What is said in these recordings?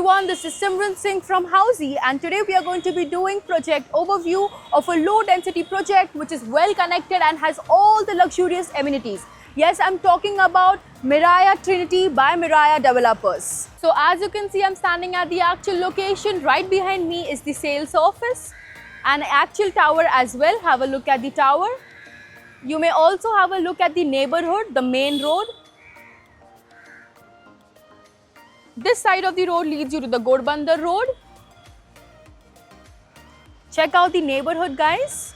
everyone, this is Simran Singh from Housey, and today we are going to be doing project overview of a low density project which is well connected and has all the luxurious amenities. Yes, I'm talking about Miraya Trinity by Miraya Developers. So as you can see, I'm standing at the actual location. Right behind me is the sales office and actual tower as well. Have a look at the tower. You may also have a look at the neighborhood, the main road. This side of the road leads you to the Godbandar Road. Check out the neighborhood, guys.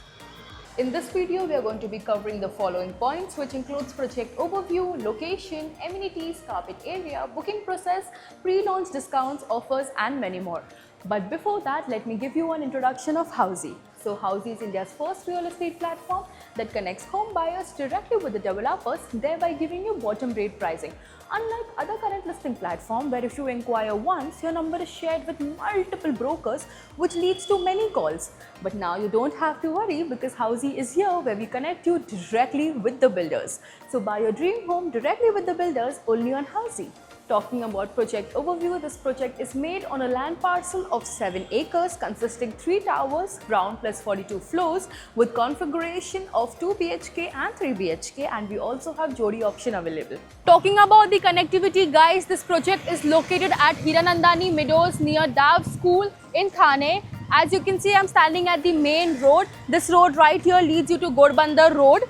In this video, we are going to be covering the following points, which includes project overview, location, amenities, carpet area, booking process, pre-launch discounts, offers and many more. But before that, let me give you an introduction of Housey. So Housey is India's first real estate platform that connects home buyers directly with the developers, thereby giving you bottom rate pricing. Unlike other current listing platforms where if you inquire once, your number is shared with multiple brokers, which leads to many calls. But now you don't have to worry because Housey is here where we connect you directly with the builders. So buy your dream home directly with the builders only on Housey. Talking about project overview, this project is made on a land parcel of 7 acres consisting 3 towers, ground plus 42 floors with configuration of 2 BHK and 3 BHK, and we also have Jodi option available. Talking about the connectivity, guys, this project is located at Hiranandani Meadows near Dav School in Thane. As you can see, I'm standing at the main road. This road right here leads you to Godbandar Road,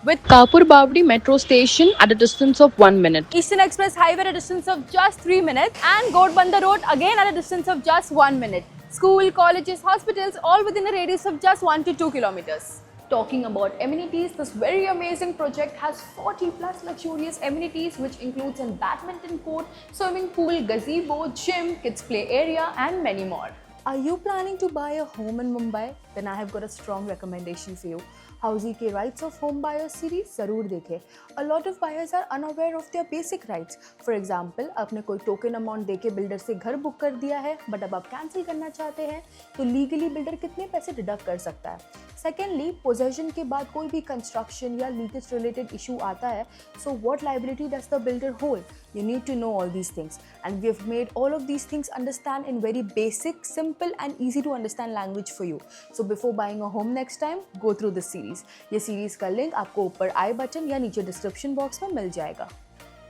with Kapur Babri metro station at a distance of 1 minute. Eastern Express Highway at a distance of just 3 minutes, and Godbandar Road again at a distance of just 1 minute. School, colleges, hospitals all within a radius of just 1 to 2 kilometers. Talking about amenities, this very amazing project has 40 plus luxurious amenities which includes a badminton court, swimming pool, gazebo, gym, kids play area and many more. Are you planning to buy a home in Mumbai? Then I have got a strong recommendation for you. Housey के Rights of Home Buyers series ज़रूर देखें. A lot of buyers are unaware of their basic rights. For example, आपने कोई token amount देके builder से घर book कर दिया है, but अब आप कैंसिल करना चाहते हैं, तो लीगली बिल्डर कितने पैसे डिडक्ट कर सकता है. सेकेंडली, पोजेशन के बाद कोई भी कंस्ट्रक्शन या लीकेज रिलेटेड इशू आता है, so what liability does the builder hold? You need to know all these things, and we have made all of these things understand in very basic, simple and easy to understand language for you. So before buying a home next time, go through this series. ये series का link आपको ऊपर आई button या नीचे description box में मिल जाएगा.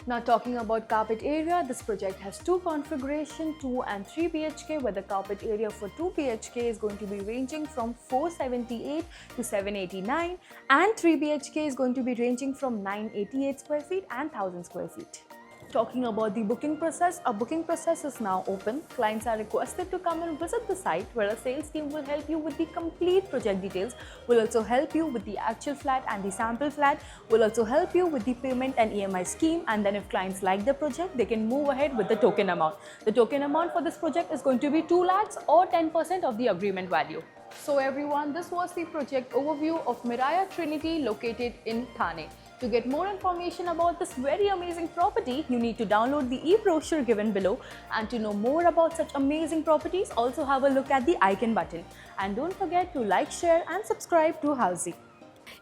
Now talking about carpet area, this project has 2 configuration, 2 and 3 BHK, where the carpet area for 2 BHK is going to be ranging from 478 to 789, and 3 BHK is going to be ranging from 988 square feet and 1000 square feet. Talking about the booking process, our booking process is now open. Clients are requested to come and visit the site where a sales team will help you with the complete project details, will also help you with the actual flat and the sample flat, will also help you with the payment and EMI scheme, and then if clients like the project, they can move ahead with the token amount. The token amount for this project is going to be 2 lakhs or 10% of the agreement value. So everyone, this was the project overview of Miraya Trinity located in Thane. To get more information about this very amazing property, you need to download the e-brochure given below, and to know more about such amazing properties, also have a look at the icon button. And don't forget to like, share and subscribe to Housey.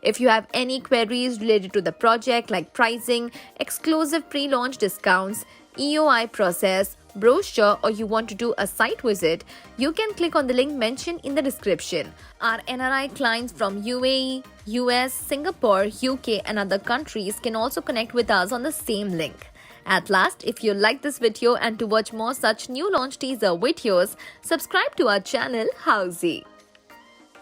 If you have any queries related to the project like pricing, exclusive pre-launch discounts, EOI process, brochure, or you want to do a site visit, you can click on the link mentioned in the description. Our NRI clients from UAE, US, Singapore, UK and other countries can also connect with us on the same link. At last, if you like this video and to watch more such new launch teaser videos, subscribe to our channel Housey.